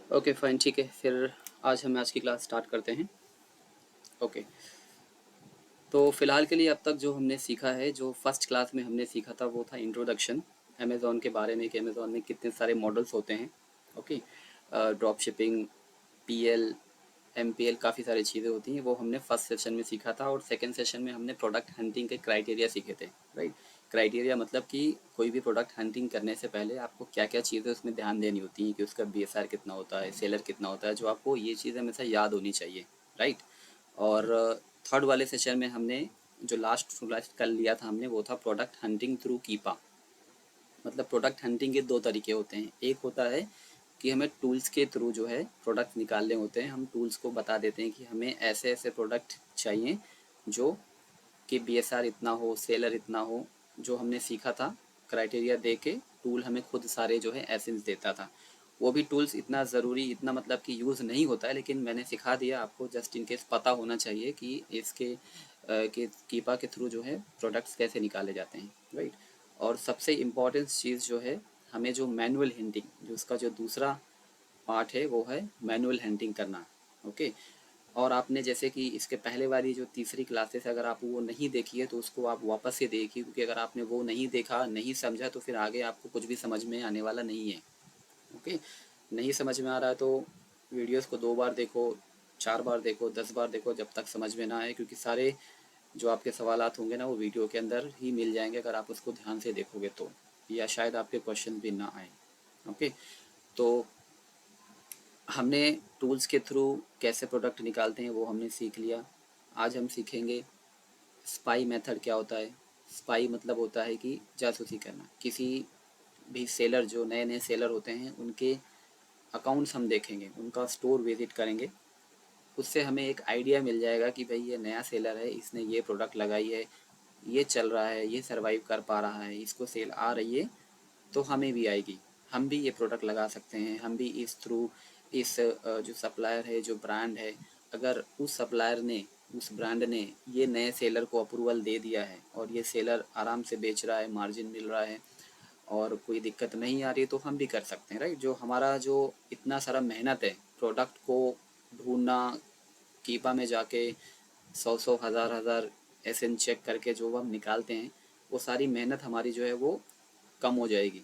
Okay fine, ठीक है। फिर आज की क्लास स्टार्ट करते हैं। ओके, तो फ़िलहाल के लिए अब तक जो हमने सीखा है, जो फर्स्ट क्लास में हमने सीखा था वो था इंट्रोडक्शन अमेज़ॉन के बारे में कि अमेज़ॉन में कितने सारे मॉडल्स होते हैं। Okay, drop shipping, PL, MPL, काफ़ी सारी चीज़ें होती हैं, वो हमने फर्स्ट सेशन में सीखा था। और सेकंड सेशन में हमने प्रोडक्ट हंटिंग के क्राइटेरिया सीखे थे। राइट, क्राइटेरिया मतलब कि कोई भी प्रोडक्ट हंटिंग करने से पहले आपको क्या क्या चीज़ें उसमें ध्यान देनी होती हैं, कि उसका बीएसआर कितना होता है, सेलर कितना होता है, जो आपको ये चीज़ें हमेशा याद होनी चाहिए। राइट, और थर्ड वाले सेशन में हमने जो लास्ट कर लिया था हमने, वो था प्रोडक्ट हंटिंग थ्रू कीपा। मतलब प्रोडक्ट हंटिंग के दो तरीके होते हैं। एक होता है कि हमें टूल्स के थ्रू जो है प्रोडक्ट निकालने होते हैं। हम टूल्स को बता देते हैं कि हमें ऐसे ऐसे प्रोडक्ट चाहिए जो कि बीएसआर इतना हो, सेलर इतना हो। जो हमने सीखा था क्राइटेरिया दे के, टूल हमें खुद सारे जो है एसेंस देता था। वो भी टूल्स इतना ज़रूरी, इतना मतलब कि यूज़ नहीं होता है, लेकिन मैंने सिखा दिया आपको, जस्ट इन केस पता होना चाहिए कि इसके कि कीपा के थ्रू जो है प्रोडक्ट्स कैसे निकाले जाते हैं। राइट, और सबसे इम्पॉर्टेंट चीज़ जो है, हमें जो मैनुअल हिंटिंग, जो उसका जो दूसरा पार्ट है वो है मैनुअल हिंटिंग करना। ओके, और आपने जैसे कि इसके पहले वाली जो तीसरी क्लासेस है, अगर आप वो नहीं देखी है तो उसको आप वापस से देखिए, क्योंकि अगर आपने वो नहीं देखा, नहीं समझा, तो फिर आगे आपको कुछ भी समझ में आने वाला नहीं है। ओके, नहीं समझ में आ रहा है तो वीडियोस को 2 बार देखो, 4 बार देखो, 10 बार देखो, जब तक समझ में ना आए, क्योंकि सारे जो आपके सवालात होंगे ना, वो वीडियो के अंदर ही मिल जाएंगे अगर आप उसको ध्यान से देखोगे तो, या शायद आपके क्वेश्चन भी ना आए। ओके, तो हमने टूल्स के थ्रू कैसे प्रोडक्ट निकालते हैं वो हमने सीख लिया। आज हम सीखेंगे स्पाई मेथड क्या होता है। स्पाई मतलब होता है कि जासूसी करना। किसी भी सेलर, जो नए नए सेलर होते हैं, उनके अकाउंट्स हम देखेंगे, उनका स्टोर विजिट करेंगे। उससे हमें एक आइडिया मिल जाएगा कि भाई ये नया सेलर है, इसने ये प्रोडक्ट लगाई है, ये चल रहा है, ये सरवाइव कर पा रहा है, इसको सेल आ रही है, तो हमें भी आएगी। हम भी ये प्रोडक्ट लगा सकते हैं। हम भी इस थ्रू, इस जो सप्लायर है, जो ब्रांड है, अगर उस सप्लायर ने, उस ब्रांड ने ये नए सेलर को अप्रूवल दे दिया है और ये सेलर आराम से बेच रहा है, मार्जिन मिल रहा है और कोई दिक्कत नहीं आ रही है, तो हम भी कर सकते हैं। राइट, जो हमारा जो इतना सारा मेहनत है प्रोडक्ट को ढूंढना, कीपा में जाके सौ सौ हज़ार हज़ार एसएन चेक करके जो हम निकालते हैं, वो सारी मेहनत हमारी जो है वो कम हो जाएगी।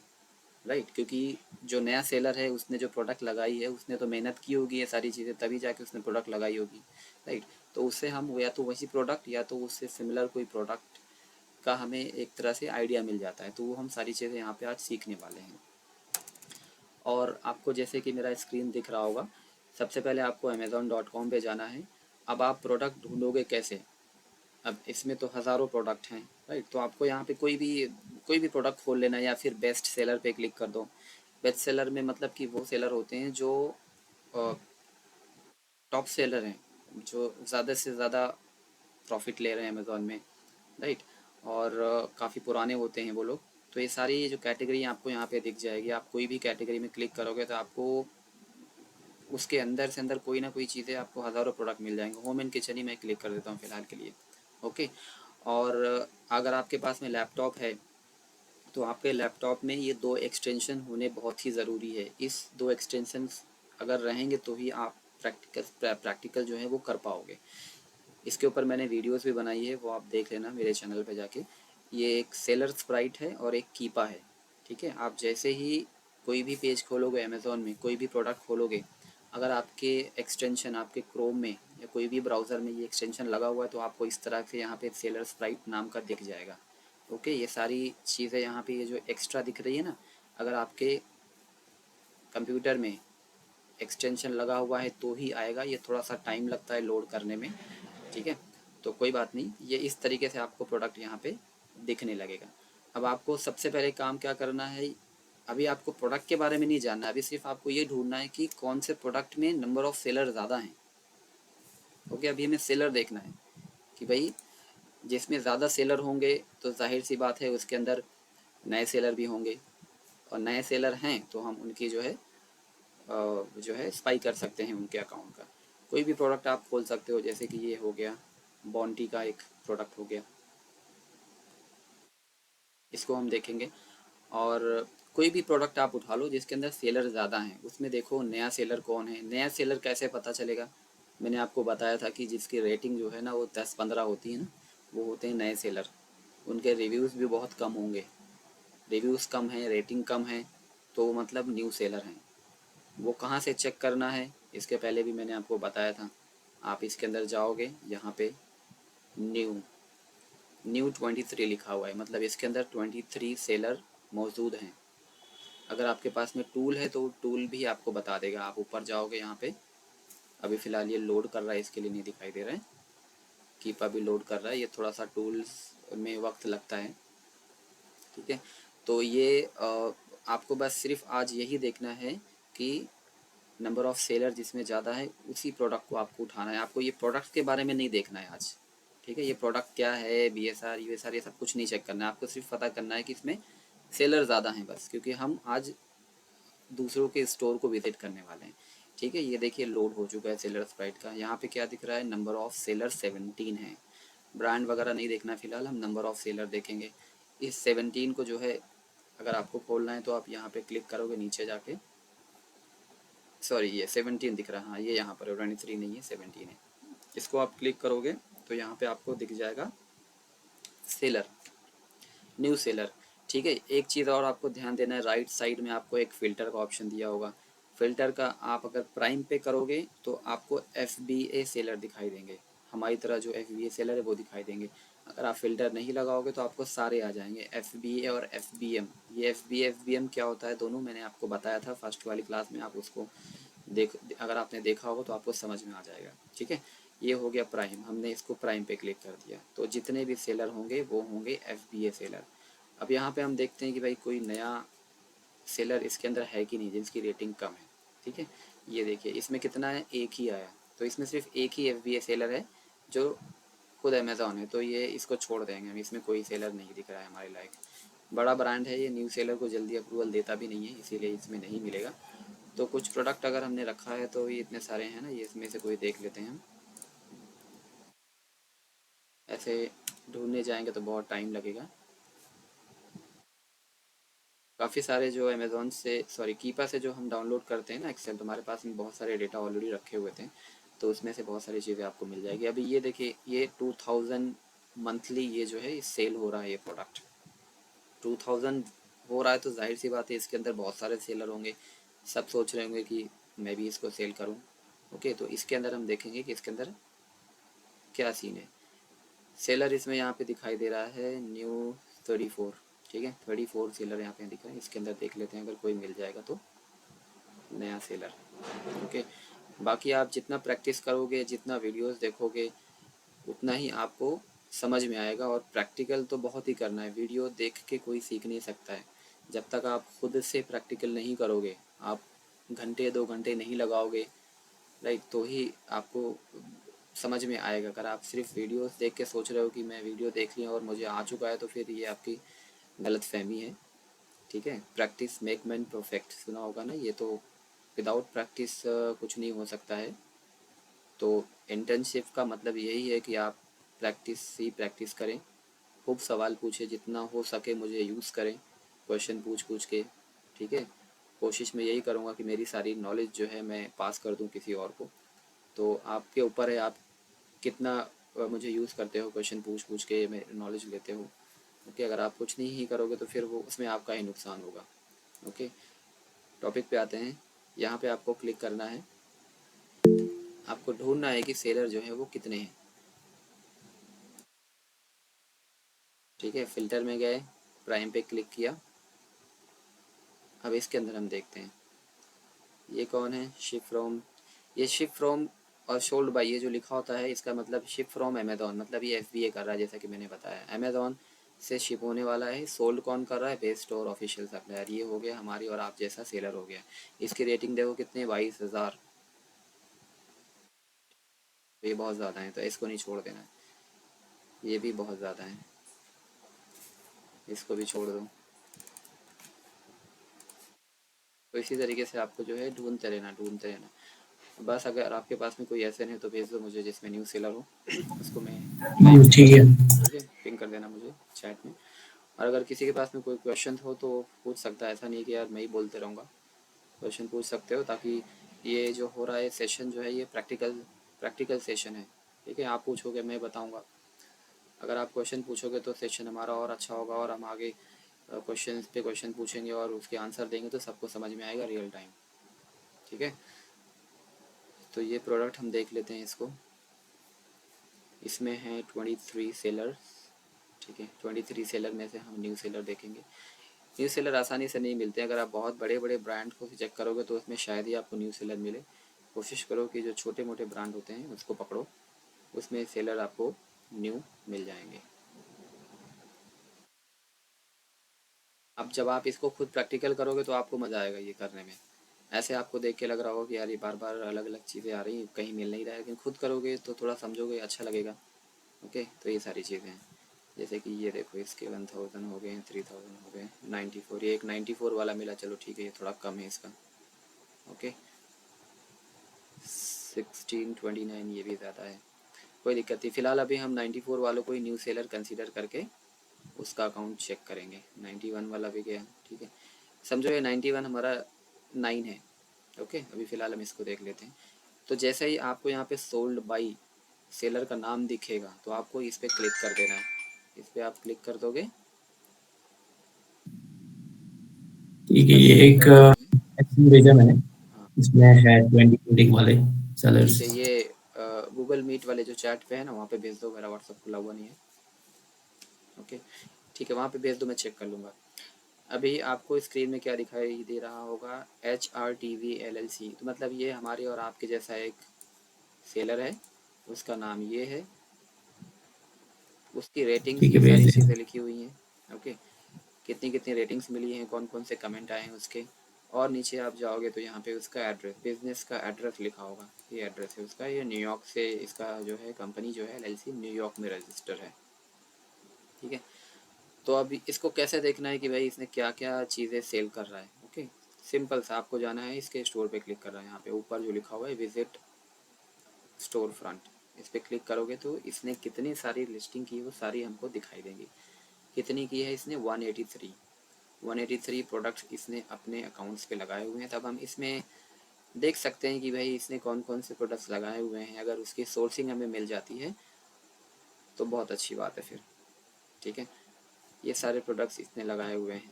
राइट, क्योंकि जो नया सेलर है उसने जो प्रोडक्ट लगाई है, उसने तो मेहनत की होगी ये सारी चीज़ें, तभी जाके उसने प्रोडक्ट लगाई होगी। राइट, तो उससे हम या तो वही प्रोडक्ट या तो उससे सिमिलर कोई प्रोडक्ट का हमें एक तरह से आइडिया मिल जाता है। तो वो हम सारी चीज़ें यहाँ पे आज सीखने वाले हैं। और आपको जैसे कि मेरा स्क्रीन दिख रहा होगा, सबसे पहले आपको अमेज़on.com पे जाना है। अब आप प्रोडक्ट ढूंढोगे कैसे? अब इसमें तो हज़ारों प्रोडक्ट हैं। राइट, तो आपको यहाँ पे कोई भी प्रोडक्ट खोल लेना है, या फिर बेस्ट सेलर पे क्लिक कर दो। बेस्ट सेलर में मतलब कि वो सेलर होते हैं जो टॉप सेलर हैं, जो ज़्यादा से ज़्यादा प्रॉफिट ले रहे हैं अमेज़ॉन में। राइट, और काफ़ी पुराने होते हैं वो लोग। तो ये सारी जो कैटेगरी आपको यहाँ पे दिख जाएगी। आप कोई भी कैटेगरी में क्लिक करोगे तो आपको उसके अंदर से अंदर कोई ना कोई चीज़ें, आपको हज़ारों प्रोडक्ट मिल जाएंगे। होम एंड किचन ही मैं क्लिक कर देता हूँ फ़िलहाल के लिए। ओके, और अगर आपके पास में लैपटॉप है तो आपके लैपटॉप में ये दो एक्सटेंशन होने बहुत ही ज़रूरी है। इस दो एक्सटेंशंस अगर रहेंगे तो ही आप प्रैक्टिकल जो है वो कर पाओगे। इसके ऊपर मैंने वीडियोस भी बनाई है, वो आप देख लेना मेरे चैनल पे जाके। ये एक सेलर स्प्राइट है और एक कीपा है। ठीक है, आप जैसे ही कोई भी पेज खोलोगे अमेज़ॉन में, कोई भी प्रोडक्ट खोलोगे, अगर आपके एक्सटेंशन, आपके क्रोम में या कोई भी ब्राउज़र में ये एक्सटेंशन लगा हुआ है, तो आपको इस तरह से यहाँ पे सेलर स्प्राइट नाम का दिख जाएगा। ओके, ये सारी चीज़ें यहाँ पे, ये जो एक्स्ट्रा दिख रही है ना, अगर आपके कंप्यूटर में एक्सटेंशन लगा हुआ है तो ही आएगा। ये थोड़ा सा टाइम लगता है लोड करने में। ठीक है, तो कोई बात नहीं, ये इस तरीके से आपको प्रोडक्ट यहाँ पे दिखने लगेगा। अब आपको सबसे पहले काम क्या करना है, अभी आपको प्रोडक्ट के बारे में नहीं जानना, अभी सिर्फ आपको ये ढूंढना है कि कौन से प्रोडक्ट में नंबर ऑफ़ सेलर ज़्यादा हैं। ओके, अभी हमें सेलर देखना है कि भाई जिसमें ज़्यादा सेलर होंगे तो जाहिर सी बात है उसके अंदर नए सेलर भी होंगे, और नए सेलर हैं तो हम उनकी जो है स्पाई कर सकते हैं उनके अकाउंट का। कोई भी प्रोडक्ट आप खोल सकते हो, जैसे कि ये हो गया बॉन्टी का एक प्रोडक्ट हो गया, इसको हम देखेंगे। और कोई भी प्रोडक्ट आप उठा लो जिसके अंदर सेलर ज़्यादा हैं, उसमें देखो नया सेलर कौन है। नया सेलर कैसे पता चलेगा? मैंने आपको बताया था कि जिसकी रेटिंग जो है ना वो 10-15 होती है ना, वो होते हैं नए सेलर। उनके रिव्यूज़ भी बहुत कम होंगे। रिव्यूज़ कम हैं, रेटिंग कम है, तो मतलब न्यू सेलर हैं। वो कहाँ से चेक करना है, इसके पहले भी मैंने आपको बताया था। आप इसके अंदर जाओगे, यहाँ पे न्यू न्यू 23 लिखा हुआ है, मतलब इसके अंदर 23 सेलर मौजूद हैं। अगर आपके पास में टूल है तो टूल भी आपको बता देगा। आप ऊपर जाओगे यहाँ पे, अभी फ़िलहाल ये लोड कर रहा है, इसके लिए नहीं दिखाई दे रहा है। कीप अभी लोड कर रहा है, ये थोड़ा सा टूल्स में वक्त लगता है, ठीक है। तो ये आपको बस सिर्फ आज यही देखना है कि नंबर ऑफ़ सेलर जिसमें ज़्यादा है उसी प्रोडक्ट को आपको उठाना है। आपको ये प्रोडक्ट के बारे में नहीं देखना है आज, ठीक है। ये प्रोडक्ट क्या है, BSR USR ये सब कुछ नहीं चेक करना है आपको। सिर्फ पता करना है कि इसमें सेलर ज़्यादा हैं बस, क्योंकि हम आज दूसरों के स्टोर को विजिट करने वाले हैं, ठीक है। ये देखिए लोड हो चुका है सेलर स्प्राइट का। यहाँ पे क्या दिख रहा है, नंबर ऑफ़ सेलर 17 है। ब्रांड वगैरह नहीं देखना फ़िलहाल, हम नंबर ऑफ़ सेलर देखेंगे। इस 17 को जो है अगर आपको खोलना है तो आप यहाँ पे क्लिक करोगे नीचे जाके। सॉरी, ये 17 दिख रहा है, हाँ ये यहाँ पर 23 नहीं है, 17 है। इसको आप क्लिक करोगे तो यहाँ पे आपको दिख जाएगा सेलर, न्यू सेलर, ठीक है। एक चीज़ और आपको ध्यान देना है, राइट साइड में आपको एक फ़िल्टर का ऑप्शन दिया होगा। फ़िल्टर का आप अगर प्राइम पे करोगे तो आपको FBA सेलर दिखाई देंगे, हमारी तरह जो FBA सेलर है वो दिखाई देंगे। अगर आप फ़िल्टर नहीं लगाओगे तो आपको सारे आ जाएंगे, FBA और FBM। ये FBA FBM क्या होता है दोनों मैंने आपको बताया था फर्स्ट वाली क्लास में, आप उसको अगर आपने देखा होगा तो आपको समझ में आ जाएगा, ठीक है। ये हो गया प्राइम, हमने इसको प्राइम पे क्लिक कर दिया तो जितने भी सेलर होंगे वो होंगे FBA सेलर। अब यहाँ पे हम देखते हैं कि भाई कोई नया सेलर इसके अंदर है कि नहीं जिसकी रेटिंग कम है, ठीक है। ये देखिए इसमें कितना है, एक ही आया, तो इसमें सिर्फ एक ही FBA सेलर है जो खुद अमेज़ॉन है, तो ये इसको छोड़ देंगे हम। इसमें कोई सेलर नहीं दिख रहा है हमारे लायक। बड़ा ब्रांड है ये, न्यू सेलर को जल्दी अप्रूवल देता भी नहीं है, इसीलिए इसमें नहीं मिलेगा। तो कुछ प्रोडक्ट अगर हमने रखा है तो ये इतने सारे हैं ना, ये इसमें से कोई देख लेते हैं हम। ऐसे ढूंढने जाएंगे तो बहुत टाइम लगेगा। काफ़ी सारे जो अमेज़ॉन से, सॉरी कीपा से जो हम डाउनलोड करते हैं ना एक्सेल, तो हमारे पास में बहुत सारे डेटा ऑलरेडी रखे हुए थे, तो उसमें से बहुत सारी चीज़ें आपको मिल जाएगी। अभी ये देखिए, ये 2000 मंथली ये जो है सेल हो रहा है, ये प्रोडक्ट 2000 हो रहा है, तो जाहिर सी बात है इसके अंदर बहुत सारे सेलर होंगे। सब सोच रहे होंगे कि मैं भी इसको सेल करूं। ओके, तो इसके अंदर हम देखेंगे कि इसके अंदर क्या सीन है। सेलर इसमें यहाँ पे दिखाई दे रहा है न्यू 34, ठीक है। 34 सेलर यहाँ पे दिख रहा है। इसके अंदर देख लेते हैं अगर कोई मिल जाएगा तो, नया सेलर। ओके, बाकी आप जितना प्रैक्टिस करोगे, जितना वीडियोस देखोगे, उतना ही आपको समझ में आएगा। और प्रैक्टिकल तो बहुत ही करना है, वीडियो देख के कोई सीख नहीं सकता है। जब तक आप खुद से प्रैक्टिकल नहीं करोगे, आप घंटे 2 घंटे नहीं लगाओगे, राइट, तो ही आपको समझ में आएगा। अगर आप सिर्फ वीडियोस देख के सोच रहे हो कि मैं वीडियो देख लिया और मुझे आ चुका है, तो फिर ये आपकी गलत फहमी है, ठीक है। प्रैक्टिस मेक मैन परफेक्ट, सुना होगा ना ये, तो विदाउट प्रैक्टिस कुछ नहीं हो सकता है। तो इंटर्नशिप का मतलब यही है कि आप प्रैक्टिस ही प्रैक्टिस करें, खूब सवाल पूछें, जितना हो सके मुझे यूज़ करें, क्वेश्चन पूछ पूछ के, ठीक है। कोशिश मैं यही करूँगा कि मेरी सारी नॉलेज जो है मैं पास कर दूँ किसी और को। तो आपके ऊपर है, आप कितना मुझे यूज़ करते हो, क्वेश्चन पूछ पूछ के मेरी नॉलेज लेते हो। ओके, अगर आप कुछ नहीं ही करोगे तो फिर वो उसमें आपका ही नुकसान होगा। ओके, टॉपिक पे आते हैं। यहाँ पे आपको क्लिक करना है, आपको ढूंढना है कि सेलर जो है वो कितने हैं, ठीक है। फ़िल्टर में गए, प्राइम पे क्लिक किया। अब इसके अंदर हम देखते हैं ये कौन है, शिप फ्रॉम। ये शिप फ्रॉम और सोल्ड बाय, ये जो लिखा होता है इसका मतलब शिप फ्रॉम अमेज़ॉन, मतलब ये FBA कर रहा है, जैसा कि मैंने बताया अमेज़ॉन से शिप होने वाला है। सोल्ड कौन कर रहा है, बेस्ट स्टोर ऑफिशियल सप्लायर। ये हो गया हमारी और आप जैसा सेलर हो गया। इसकी रेटिंग देखो कितने, 22,000। तो ये बहुत ज़्यादा है, तो इसको नहीं छोड़ देना। ये भी बहुत ज़्यादा है, इसको भी छोड़ दो। तो इसी तरीके से आपको जो है ढूंढते रहना। बस अगर आपके पास में कोई ऐसे नहीं तो भेज दो मुझे जिसमें न्यू सेलर हो, उसको मैं लाइव ठीक दिखाऊँ, है। ठीक है। पिंग कर देना मुझे चैट में। और अगर किसी के पास में कोई क्वेश्चन हो तो पूछ सकता है, ऐसा नहीं कि यार मैं ही बोलते रहूँगा, क्वेश्चन पूछ सकते हो, ताकि ये जो हो रहा है सेशन जो है ये प्रैक्टिकल सेशन है। ठीक है, आप पूछोगे मैं बताऊँगा, अगर आप क्वेश्चन पूछोगे तो सेशन हमारा और अच्छा होगा, और हम आगे क्वेश्चन पे क्वेश्चन पूछेंगे और उसके आंसर देंगे तो सबको समझ में आएगा रियल टाइम। ठीक है, तो ये प्रोडक्ट हम देख लेते हैं इसको। इसमें है 23 सेलर। ठीक है, 23 सेलर में से हम न्यू सेलर देखेंगे। न्यू सेलर आसानी से नहीं मिलते हैं, अगर आप बहुत बड़े बड़े ब्रांड को चेक करोगे तो उसमें शायद ही आपको न्यू सेलर मिले। कोशिश करो कि जो छोटे मोटे ब्रांड होते हैं उसको पकड़ो, उसमें सेलर आपको न्यू मिल जाएंगे। अब जब आप इसको खुद प्रैक्टिकल करोगे तो आपको मज़ा आएगा ये करने में। ऐसे आपको देख के लग रहा होगा कि यार ये बार बार अलग अलग चीज़ें आ रही हैं, कहीं मिल नहीं रहा है, लेकिन खुद करोगे तो थोड़ा समझोगे, अच्छा लगेगा। ओके, तो ये सारी चीज़ें हैं, जैसे कि ये देखो इसके 1000 हो गए, 3000 हो गए, 94, ये एक 94 वाला मिला, चलो ठीक है, ये थोड़ा कम है इसका। ओके, 1629 ये भी ज़्यादा है, कोई दिक्कत नहीं। फ़िलहाल अभी हम 94 वालों को ही न्यू सेलर कंसीडर करके उसका अकाउंट चेक करेंगे। 91 वाला भी गया, ठीक है, समझो ये 91 हमारा 9 है। ओके, अभी फ़िलहाल हम इसको देख लेते हैं। तो जैसे ही आपको यहाँ पे सोल्ड बाई सेलर का नाम दिखेगा तो आपको इस पर क्लिक कर देना है। इस पर आप क्लिक कर दोगे, ठीक है, ये एक एक्शन भेजा मैंने, हाँ इसमें है 20 कोडिंग वाले ठीक सेलर्स। है, ये गूगल मीट वाले जो चैट पे है ना वहाँ पे भेज दो, मेरा व्हाट्सअप खुला हुआ नहीं है। ओके, ठीक है, वहाँ पे भेज दो, मैं चेक कर लूँगा। अभी आपको स्क्रीन में क्या दिखाई दे रहा होगा, HRTV LLC, तो मतलब ये हमारे और आपके जैसा एक सेलर है, उसका नाम ये है, उसकी रेटिंग्स ठीक है, ये भेज सारी दिया। चीज़ें लिखी हुई हैं। ओके, कितनी कितनी रेटिंग्स मिली हैं, कौन कौन से कमेंट आए हैं उसके, और नीचे आप जाओगे तो यहाँ पे उसका एड्रेस, बिजनेस का एड्रेस लिखा होगा, ये एड्रेस है उसका, ये न्यूयॉर्क से, इसका जो है कंपनी जो है LLC न्यूयॉर्क में रजिस्टर है। ठीक है, तो अब इसको कैसे देखना है कि भाई इसने क्या क्या चीज़ें सेल कर रहा है। ओके, सिंपल सा, आपको जाना है इसके स्टोर पे क्लिक करना है, यहाँ पे ऊपर जो लिखा हुआ है विजिट स्टोर फ्रंट, इस पर क्लिक करोगे तो इसने कितनी सारी लिस्टिंग की वो सारी हमको दिखाई देंगी। कितनी की है इसने, 183 प्रोडक्ट्स इसने अपने अकाउंट्स पे लगाए हुए हैं। तब हम इसमें देख सकते हैं कि भाई इसने कौन कौन से प्रोडक्ट्स लगाए हुए हैं, अगर उसकी सोर्सिंग हमें मिल जाती है तो बहुत अच्छी बात है फिर। ठीक है, ये सारे प्रोडक्ट्स इसने लगाए हुए हैं,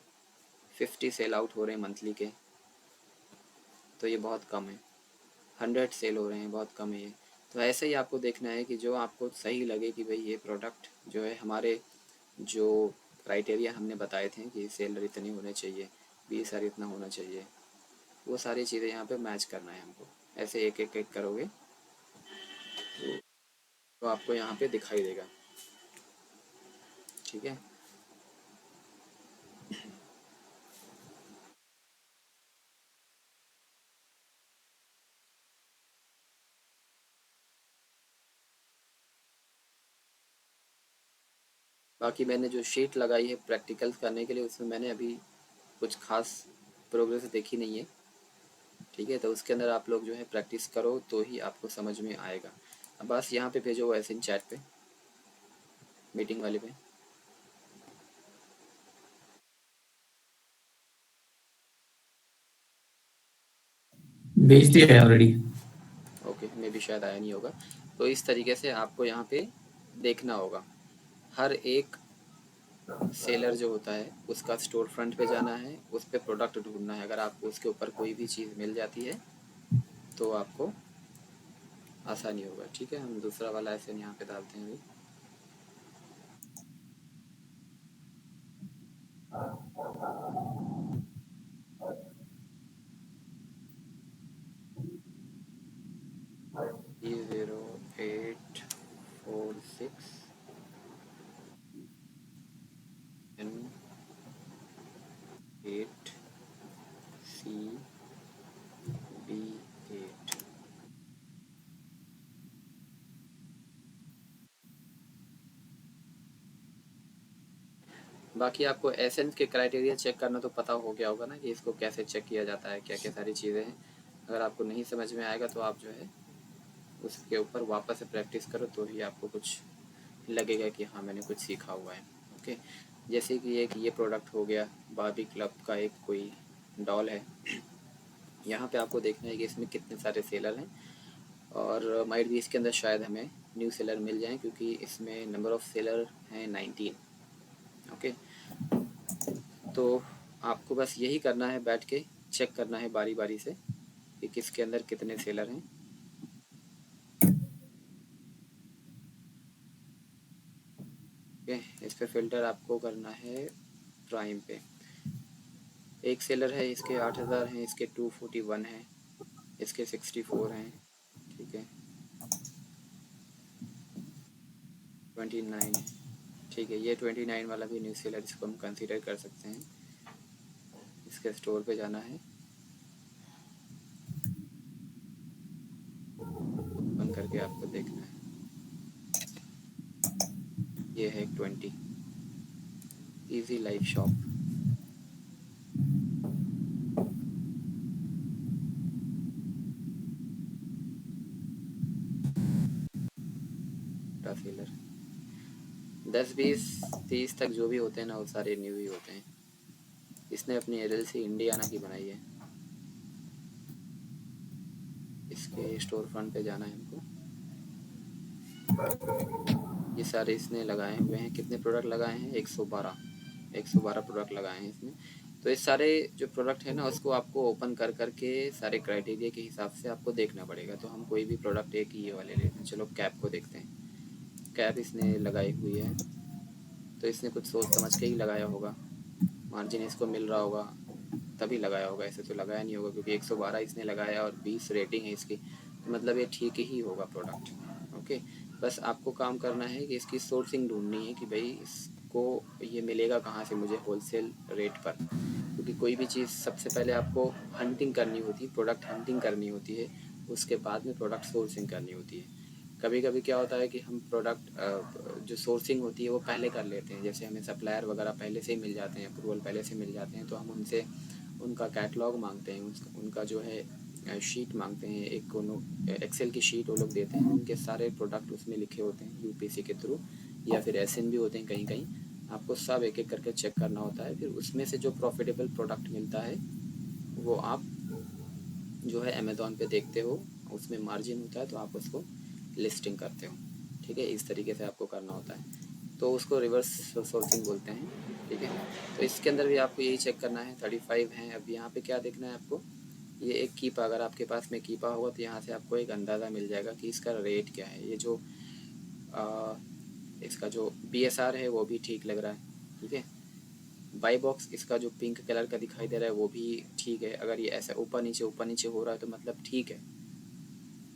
50 सेल आउट हो रहे हैं मंथली के, तो ये बहुत कम है। 100 सेल हो रहे हैं, बहुत कम है ये। तो ऐसे ही आपको देखना है कि जो आपको सही लगे कि भाई ये प्रोडक्ट जो है हमारे जो क्राइटेरिया हमने बताए थे कि सेलर इतने होने चाहिए, BSR इतना होना चाहिए, वो सारी चीज़ें यहाँ पे मैच करना है हमको। ऐसे एक एक एक करोगे तो आपको यहाँ पे दिखाई देगा। ठीक है, बाकी मैंने जो शीट लगाई है प्रैक्टिकल करने के लिए, उसमें मैंने अभी कुछ खास प्रोग्रेस देखी नहीं है। ठीक है, तो उसके अंदर आप लोग जो है प्रैक्टिस करो तो ही आपको समझ में आएगा। अब बस यहाँ पे भेजो ऐसे इन चैट पे, मीटिंग वाले पे। भेज दिया है ऑलरेडी। ओके, मे भी शायद आया नहीं होगा। तो इस तरीके से आपको यहाँ पे देखना होगा, हर एक सेलर जो होता है उसका स्टोर फ्रंट पे जाना है, उस पर प्रोडक्ट ढूंढना है। अगर आपको उसके ऊपर कोई भी चीज़ मिल जाती है तो आपको आसानी होगा। ठीक है, हम दूसरा वाला ऐसे यहाँ पे डालते हैं अभी। E0846N8CB8। बाकी आपको एसेंस के क्राइटेरिया चेक करना तो पता हो गया होगा ना कि इसको कैसे चेक किया जाता है, क्या क्या सारी चीज़ें हैं। अगर आपको नहीं समझ में आएगा तो आप जो है उसके ऊपर वापस से प्रैक्टिस करो तो ही आपको कुछ लगेगा कि हाँ मैंने कुछ सीखा हुआ है। ओके, जैसे कि एक ये प्रोडक्ट हो गया, बार्बी क्लब का एक कोई डॉल है। यहाँ पे आपको देखना है कि इसमें कितने सारे सेलर हैं, और माइट भी इसके अंदर शायद हमें न्यू सेलर मिल जाएं, क्योंकि इसमें नंबर ऑफ़ सेलर हैं 19। ओके, तो आपको बस यही करना है, बैठ के चेक करना है बारी बारी से कि किसके अंदर कितने सेलर हैं। ओके, इस पे फ़िल्टर आपको करना है प्राइम पे। एक सेलर है, इसके 8000 हैं, इसके 241 हैं, इसके 64 हैं, ठीक है, 29, ठीक है। ये 29 वाला भी न्यू सेलर, इसको हम कंसीडर कर सकते हैं। इसके स्टोर पे जाना है, ओपन करके आपको देखना है। ये है 20, इजी लाइफ शॉप। का सेलर 10 20 30 तक जो भी होते हैं ना, वो सारे न्यू ही होते हैं। इसने अपनी एलएलसी इंडियाना की बनाई है। इसके स्टोर फ्रंट पे जाना है हमको। ये सारे इसने लगाए हुए हैं। कितने प्रोडक्ट लगाए हैं? 112 प्रोडक्ट लगाए हैं इसने। तो इस सारे जो प्रोडक्ट है ना, उसको आपको ओपन कर करके सारे क्राइटेरिया के हिसाब से आपको देखना पड़ेगा। तो हम कोई भी प्रोडक्ट एक ये वाले लेते हैं। चलो कैप को देखते हैं। कैप इसने लगाई हुई है, तो इसने कुछ सोच समझ के ही लगाया होगा। मार्जिन इसको मिल रहा होगा तभी लगाया होगा, ऐसे तो लगाया नहीं होगा, क्योंकि 112 इसने लगाया और 20 रेटिंग है इसकी, तो मतलब ये ठीक ही होगा प्रोडक्ट। ओके, बस आपको काम करना है कि इसकी सोर्सिंग ढूंढनी है कि भाई इसको ये मिलेगा कहाँ से मुझे होलसेल रेट पर। क्योंकि कोई भी चीज़ सबसे पहले आपको हंटिंग करनी होती है, प्रोडक्ट हंटिंग करनी होती है, उसके बाद में प्रोडक्ट सोर्सिंग करनी होती है। कभी कभी क्या होता है कि हम प्रोडक्ट जो सोर्सिंग होती है वो पहले कर लेते हैं, जैसे हमें सप्लायर वगैरह पहले से ही मिल जाते हैं, अप्रूवल पहले से मिल जाते हैं, तो हम उनसे उनका कैटलॉग मांगते हैं, उनका जो है शीट मांगते हैं, एक एक्सेल की शीट वो लोग देते हैं, उनके सारे प्रोडक्ट उसमें लिखे होते हैं यूपीसी के थ्रू, या फिर एसएन भी होते हैं कहीं कहीं। आपको सब एक एक करके चेक करना होता है। फिर उसमें से जो प्रॉफिटेबल प्रोडक्ट मिलता है वो आप जो है अमेज़ॉन पे देखते हो, उसमें मार्जिन होता है, तो आप उसको लिस्टिंग करते हो। ठीक है, इस तरीके से आपको करना होता है, तो उसको रिवर्स सोर्सिंग बोलते हैं। ठीक है, तो इसके अंदर भी आपको यही चेक करना है। 35 हैं। अब यहाँ पे क्या देखना है आपको, ये एक कीपा, अगर आपके पास में कीपा होगा तो यहाँ से आपको एक अंदाज़ा मिल जाएगा कि इसका रेट क्या है। ये जो इसका जो BSR है वो भी ठीक लग रहा है। ठीक है, बाई बॉक्स इसका जो पिंक कलर का दिखाई दे रहा है वो भी ठीक है। अगर ये ऐसा ऊपर नीचे हो रहा है तो मतलब ठीक है।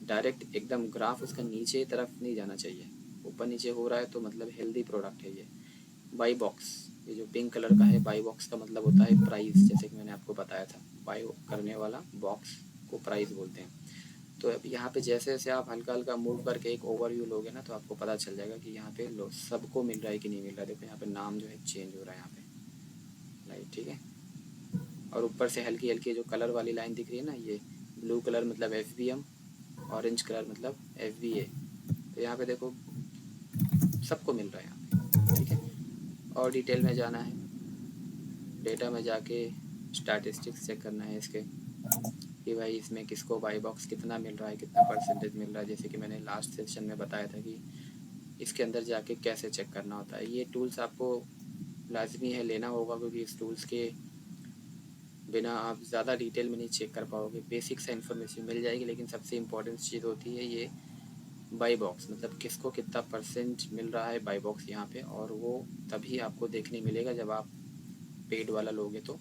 डायरेक्ट एकदम ग्राफ उसका नीचे तरफ नहीं जाना चाहिए, ऊपर नीचे हो रहा है तो मतलब हेल्दी प्रोडक्ट है ये। बाई बॉक्स, ये जो पिंक कलर का है, बाई बॉक्स का मतलब होता है प्राइस, जैसे कि मैंने आपको बताया था, बाई करने वाला बॉक्स को प्राइस बोलते हैं। तो अब यहाँ पे जैसे जैसे आप हल्का हल्का मूव करके एक ओवरव्यू लोगे ना, तो आपको पता चल जाएगा कि यहाँ पे सबको मिल रहा है कि नहीं मिल रहा है। देखो यहाँ पे नाम जो है चेंज हो रहा है यहाँ पे, राइट, ठीक है। और ऊपर से हल्की हल्की जो कलर वाली लाइन दिख रही है ना, ये ब्लू कलर मतलब FBM, ऑरेंज कलर मतलब FBA। तो यहाँ पे देखो सबको मिल रहा है यहाँ पे, ठीक है। और डिटेल में जाना है, डेटा में जाके स्टैटिस्टिक्स चेक करना है इसके, कि भाई इसमें किसको बाई बॉक्स कितना मिल रहा है, कितना परसेंटेज मिल रहा है। जैसे कि मैंने लास्ट सेशन में बताया था कि इसके अंदर जाके कैसे चेक करना होता है। ये टूल्स आपको लाजमी है लेना होगा, क्योंकि इस टूल्स के बिना आप ज़्यादा डिटेल में नहीं चेक कर पाओगे। बेसिक सा इन्फॉर्मेशन मिल जाएगी, लेकिन सबसे इम्पोर्टेंट चीज़ होती है ये बाई बॉक्स, मतलब किसको कितना परसेंट मिल रहा है बाई बॉक्स यहाँ पे। और वो तभी आपको देखने मिलेगा जब आप पेड वाला लोगे। तो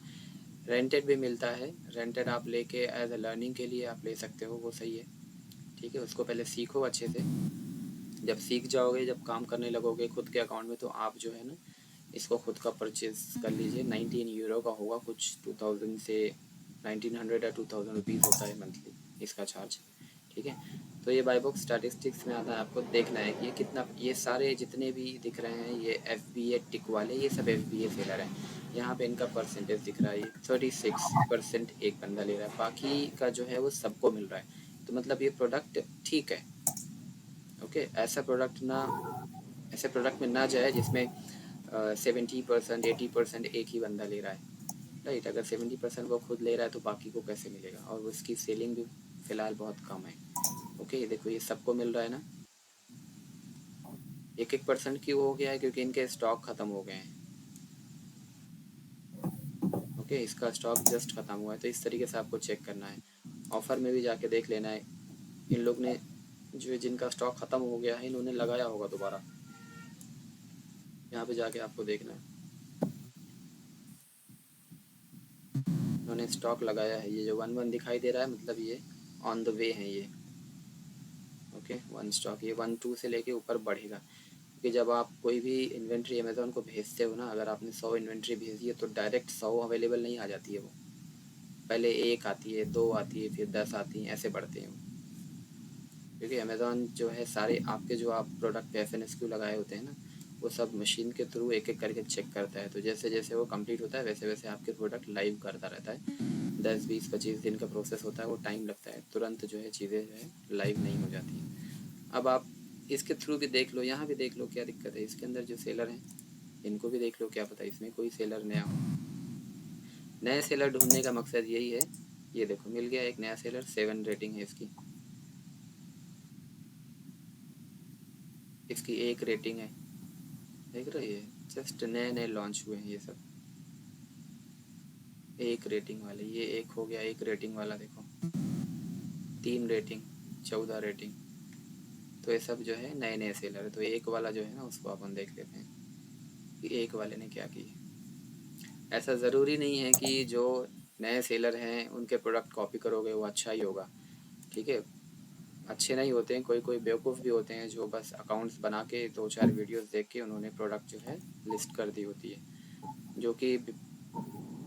रेंटेड भी मिलता है, रेंटेड आप लेके एज अ लर्निंग के लिए आप ले सकते हो, वो सही है। ठीक है, उसको पहले सीखो अच्छे से। जब सीख जाओगे, जब काम करने लगोगे खुद के अकाउंट में, तो आप जो है ना इसको खुद का परचेज कर लीजिए। 19 यूरो का होगा कुछ, 2000 से 1900 या 2000 रुपीज़ होता है मंथली इसका चार्ज। ठीक है, तो ये बाई बॉक्स स्टैटिस्टिक्स में आता है। आपको देखना है कि ये कितना, ये सारे जितने भी दिख रहे हैं ये FBA टिक वाले, ये सब FBA सेलर हैं। यहाँ पे इनका परसेंटेज दिख रहा है, ये 36% एक बंदा ले रहा है, बाकी का जो है वो सबको मिल रहा है। तो मतलब ये प्रोडक्ट ठीक है। ओके, ऐसे प्रोडक्ट में ना जाए जिसमें 70% 80% एक ही बंदा ले रहा है, राइट। अगर 70% वो खुद ले रहा है तो बाकी को कैसे मिलेगा, और उसकी सेलिंग भी फ़िलहाल बहुत कम है। ओके, देखो ये सबको मिल रहा है ना, 1% क्यों हो गया है, क्योंकि इनके स्टॉक ख़त्म हो गए हैं। ओके, इसका स्टॉक जस्ट ख़त्म हुआ है, तो इस तरीके से आपको चेक करना है। ऑफ़र में भी जाके देख लेना है, इन लोग ने जो जिनका स्टॉक ख़त्म हो गया है इन्होंने लगाया होगा दोबारा, यहाँ पे जाके आपको देखना है, इन्होंने स्टॉक लगाया है। ये जो 1-1 दिखाई दे रहा है मतलब ये ऑन द वे है ये। ओके, 1 स्टॉक, ये 1-2 से लेके ऊपर बढ़ेगा, कि जब आप कोई भी इन्वेंट्री अमेज़ॉन को भेजते हो ना, अगर आपने 100 इन्वेंट्री भेजी है तो डायरेक्ट 100 अवेलेबल नहीं आ जाती है वो, पहले 1 आती है, 2 आती है, फिर 10 आती हैं, ऐसे बढ़ते हैं वो। क्योंकि अमेज़ॉन जो है सारे आपके जो आप प्रोडक्ट पे FNSQ लगाए होते हैं ना, वो सब मशीन के थ्रू एक एक करके चेक करता है। तो जैसे जैसे वो कंप्लीट होता है वैसे वैसे आपके प्रोडक्ट लाइव करता रहता है। 10-20-25 दिन का प्रोसेस होता है, वो टाइम लगता है, तुरंत जो है चीज़ें जो है लाइव नहीं हो जाती हैं। अब आप इसके थ्रू भी देख लो, यहाँ भी देख लो क्या दिक्कत है। इसके अंदर जो सेलर हैं इनको भी देख लो, क्या पता इसमें कोई सेलर नया हो। नए सेलर ढूंढने का मकसद यही है। ये देखो मिल गया एक नया सेलर, 7 रेटिंग है इसकी, इसकी 1 रेटिंग है, देख रहे हैं, जस्ट नए नए लॉन्च हुए हैं ये सब। 1 रेटिंग वाले, ये एक हो गया 1 रेटिंग वाला, देखो 3 रेटिंग, 14 रेटिंग। तो ये सब जो है नए नए सेलर है। तो 1 वाला जो है ना उसको अपन देख लेते हैं कि 1 वाले ने क्या किया। ऐसा ज़रूरी नहीं है कि जो नए सेलर हैं उनके प्रोडक्ट कॉपी करोगे वो अच्छा ही होगा, ठीक है। अच्छे नहीं होते हैं, कोई कोई बेवकूफ़ भी होते हैं जो बस अकाउंट्स बना के 2-4 वीडियोस देख के उन्होंने प्रोडक्ट जो है लिस्ट कर दी होती है, जो कि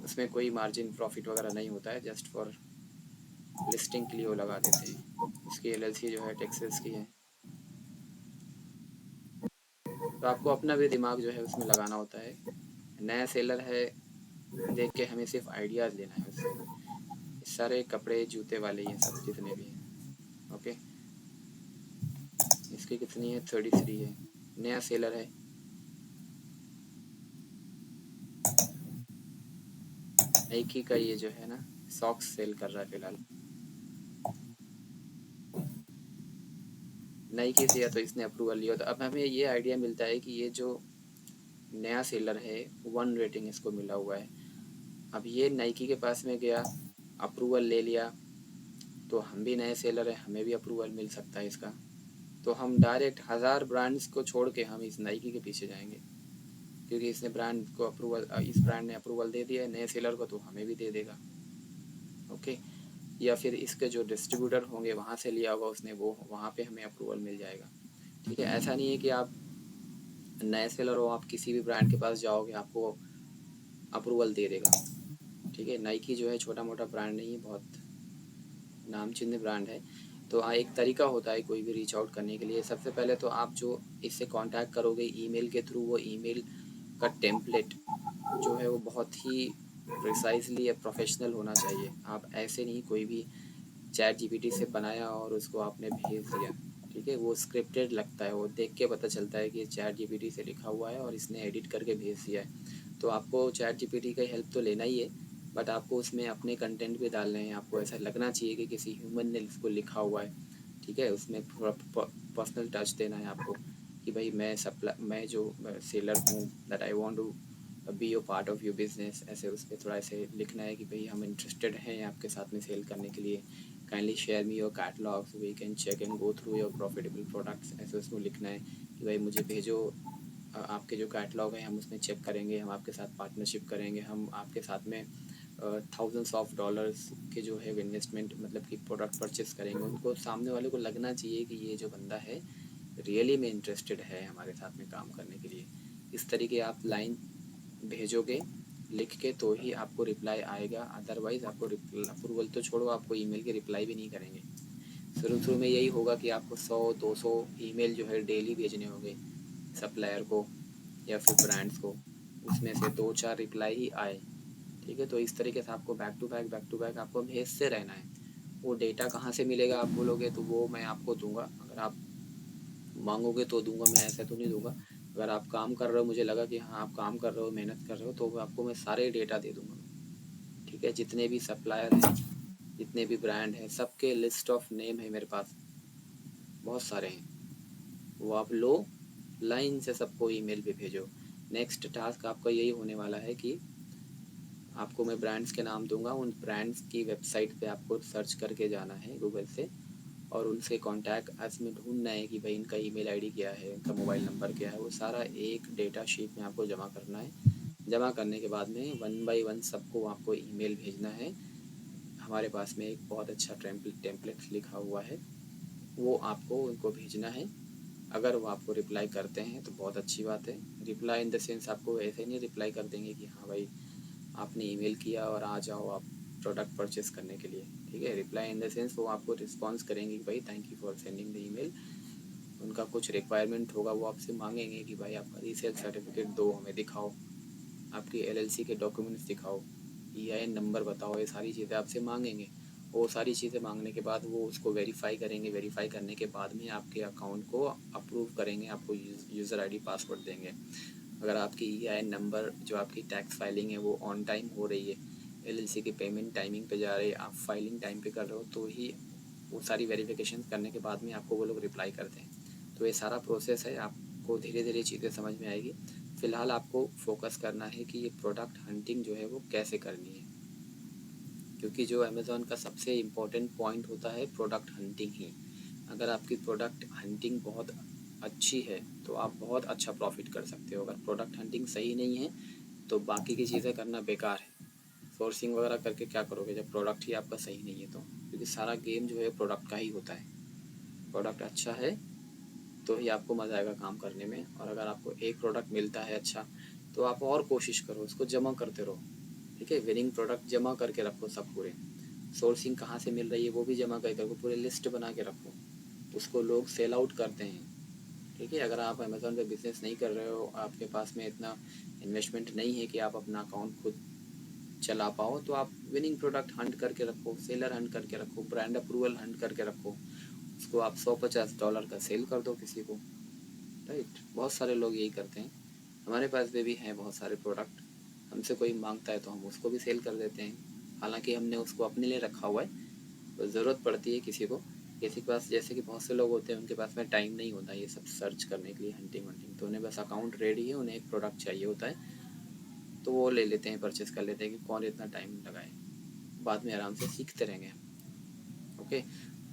उसमें कोई मार्जिन प्रॉफिट वगैरह नहीं होता है, जस्ट फॉर लिस्टिंग के लिए वो लगा देते हैं। इसकी LLC जो है टेक्सास की है, तो आपको अपना भी दिमाग जो है उसमें लगाना होता है। नया सेलर है देख के हमें सिर्फ आइडियाज़ लेना है उससे। सारे कपड़े जूते वाले ही हैं सब जितने भी हैं। ओके, इसकी कितनी है, 33 है, नया सेलर है। नाइकी का ये जो है ना सॉक्स सेल कर रहा है फिलहाल, नाइकी से, या तो इसने अप्रूवल लिया। तो अब हमें ये आइडिया मिलता है कि ये जो नया सेलर है 1 रेटिंग इसको मिला हुआ है। अब ये नाइकी के पास में गया, अप्रूवल ले लिया, तो हम भी नए सेलर हैं, हमें भी अप्रूवल मिल सकता है इसका। तो हम डायरेक्ट 1000 ब्रांड्स को छोड़ के हम इस नाइकी के पीछे जाएंगे, क्योंकि इसने ब्रांड को अप्रूवल, इस ब्रांड ने अप्रूवल दे दिया है नए सेलर को, तो हमें भी दे देगा। ओके, या फिर इसके जो डिस्ट्रीब्यूटर होंगे वहाँ से लिया होगा उसने, वो वहाँ पे हमें अप्रूवल मिल जाएगा, ठीक है। ऐसा नहीं है कि आप नए सेलर हो, आप किसी भी ब्रांड के पास जाओगे आपको अप्रूवल दे देगा, ठीक है। नाइकी जो है छोटा मोटा ब्रांड नहीं है, बहुत नामचीन ब्रांड है। तो एक तरीका होता है कोई भी रीच आउट करने के लिए। सबसे पहले तो आप जो इससे कांटेक्ट करोगे ईमेल के थ्रू, वो ईमेल का टेम्पलेट जो है वो बहुत ही प्रिसाइजली या प्रोफेशनल होना चाहिए। आप ऐसे नहीं कोई भी चैट जीपीटी से बनाया और उसको आपने भेज दिया, ठीक है, वो स्क्रिप्टेड लगता है, वो देख के पता चलता है कि ये चैट जीपीटी से लिखा हुआ है और इसने एडिट करके भेज दिया है। तो आपको चैट जीपीटी का हेल्प तो लेना ही है, बट आपको उसमें अपने कंटेंट भी डालने हैं। आपको ऐसा लगना चाहिए कि किसी ह्यूमन ने इसको लिखा हुआ है, ठीक है। उसमें थोड़ा पर्सनल टच देना है आपको कि भाई मैं जो सेलर हूँ, that I want to be your part of your business, ऐसे उस पर थोड़ा ऐसे लिखना है कि भाई हम इंटरेस्टेड हैं आपके साथ में सेल करने के लिए। Kindly share me your catalogue so we can check and go through your profitable products, ऐसे उसमें लिखना है कि भाई मुझे भेजो आपके जो कैटलॉग है, हम उसमें चेक करेंगे, हम आपके साथ पार्टनरशिप करेंगे, हम आपके साथ में थाउजेंड्स ऑफ डॉलर्स के जो है इन्वेस्टमेंट मतलब कि प्रोडक्ट परचेस करेंगे। उनको सामने वाले को लगना चाहिए कि ये जो बंदा है रियली में इंटरेस्टेड है हमारे साथ में काम करने के लिए। इस तरीके आप लाइन भेजोगे लिख के तो ही आपको रिप्लाई आएगा, अदरवाइज़ आपको अप्रूवल तो छोड़ो, आपको ईमेल के रिप्लाई भी नहीं करेंगे। शुरू शुरू में यही होगा कि आपको 100-200 ईमेल जो है डेली भेजने होंगे सप्लायर को या फिर ब्रांड्स को, उसमें से 2-4 रिप्लाई ही आए, ठीक है। तो इस तरीके से आपको बैक टू बैक आपको भेजते रहना है। वो डेटा कहाँ से मिलेगा आप बोलोगे, तो वो मैं आपको दूंगा, अगर आप मांगोगे तो दूंगा, मैं ऐसा तो नहीं दूंगा। अगर आप काम कर रहे हो, मुझे लगा कि हाँ आप काम कर रहे हो, मेहनत कर रहे हो, तो आपको मैं सारे डेटा दे दूँगा, ठीक है। जितने भी सप्लायर हैं, जितने भी ब्रांड हैं, सबके लिस्ट ऑफ नेम है मेरे पास, बहुत सारे हैं। वो आप लो, लाइन से सबको ईमेल पे भेजो। नेक्स्ट टास्क आपका यही होने वाला है कि आपको मैं ब्रांड्स के नाम दूंगा, उन ब्रांड्स की वेबसाइट पे आपको सर्च करके जाना है गूगल से, और उनसे कांटेक्ट अस में ढूंढना है कि भाई इनका ईमेल आईडी क्या है, इनका मोबाइल नंबर क्या है। वो सारा एक डेटा शीट में आपको जमा करना है। जमा करने के बाद में 1 बाय 1 सबको आपको ईमेल भेजना है। हमारे पास में एक बहुत अच्छा टेम्पलेट लिखा हुआ है, वो आपको उनको भेजना है। अगर वो आपको रिप्लाई करते हैं तो बहुत अच्छी बात है। रिप्लाई इन द सेंस आपको ऐसे नहीं रिप्लाई कर देंगे कि हाँ भाई आपने ईमेल किया और आ जाओ आप प्रोडक्ट परचेस करने के लिए, ठीक है। रिप्लाई इन द सेंस वो आपको रिस्पॉन्स करेंगे कि भाई thank you for sending the email. उनका कुछ रिक्वायरमेंट होगा, वो आपसे मांगेंगे कि भाई आपका रीसेल सर्टिफिकेट दो, हमें दिखाओ, आपकी एलएलसी के डॉक्यूमेंट्स दिखाओ, ईआईएन नंबर बताओ, ये सारी चीज़ें आपसे मांगेंगे। वो सारी चीज़ें मांगने के बाद वो उसको वेरीफाई करेंगे। वेरीफाई करने के बाद में आपके अकाउंट को अप्रूव करेंगे, आपको यूज़र आईडी पासवर्ड देंगे। अगर आपकी ईआईएन नंबर जो आपकी टैक्स फाइलिंग है वो ऑन टाइम हो रही है, एलएलसी की पेमेंट टाइमिंग पे जा रही है, आप फाइलिंग टाइम पे कर रहे हो, तो ही वो सारी वेरिफिकेशन करने के बाद में आपको वो लोग रिप्लाई करते हैं। तो ये सारा प्रोसेस है, आपको धीरे धीरे चीज़ें समझ में आएगी। फ़िलहाल आपको फोकस करना है कि ये प्रोडक्ट हंटिंग जो है वो कैसे करनी है, क्योंकि जो अमेज़ॉन का सबसे इम्पोर्टेंट पॉइंट होता है प्रोडक्ट हंटिंग ही। अगर आपकी प्रोडक्ट हंटिंग बहुत अच्छी है तो आप बहुत अच्छा प्रॉफिट कर सकते हो। अगर प्रोडक्ट हंटिंग सही नहीं है तो बाकी की चीज़ें करना बेकार है। सोर्सिंग वगैरह करके क्या करोगे जब प्रोडक्ट ही आपका सही नहीं है तो, क्योंकि सारा गेम जो है प्रोडक्ट का ही होता है। प्रोडक्ट अच्छा है तो ही आपको मज़ा आएगा काम करने में। और अगर आपको एक प्रोडक्ट मिलता है अच्छा, तो आप और कोशिश करो, उसको जमा करते रहो, ठीक है। विनिंग प्रोडक्ट जमा करके रखो सब पूरे। सोर्सिंग कहाँ से मिल रही है वो भी जमा करके रखो, पूरे लिस्ट बना के रखो। उसको लोग सेल आउट करते हैं, ठीक है। अगर आप अमेज़ॉन पे बिज़नेस नहीं कर रहे हो, आपके पास में इतना इन्वेस्टमेंट नहीं है कि आप अपना अकाउंट खुद चला पाओ, तो आप विनिंग प्रोडक्ट हंट करके रखो, सेलर हंट करके रखो, ब्रांड अप्रूवल हंट करके रखो। उसको आप $150 का सेल कर दो किसी को, राइट। बहुत सारे लोग यही करते हैं। हमारे पास भी हैं बहुत सारे प्रोडक्ट, हमसे कोई मांगता है तो हम उसको भी सेल कर देते हैं। हालांकि हमने उसको अपने लिए रखा हुआ है, तो ज़रूरत पड़ती है किसी के पास, जैसे कि बहुत से लोग होते हैं उनके पास में टाइम नहीं होता ये सब सर्च करने के लिए, हंटिंग वंटिंग, तो उन्हें बस अकाउंट रेडी है, उन्हें एक प्रोडक्ट चाहिए होता है, तो वो ले लेते हैं, परचेस कर लेते हैं कि कौन इतना टाइम लगाए, बाद में आराम से सीखते रहेंगे हम। ओके,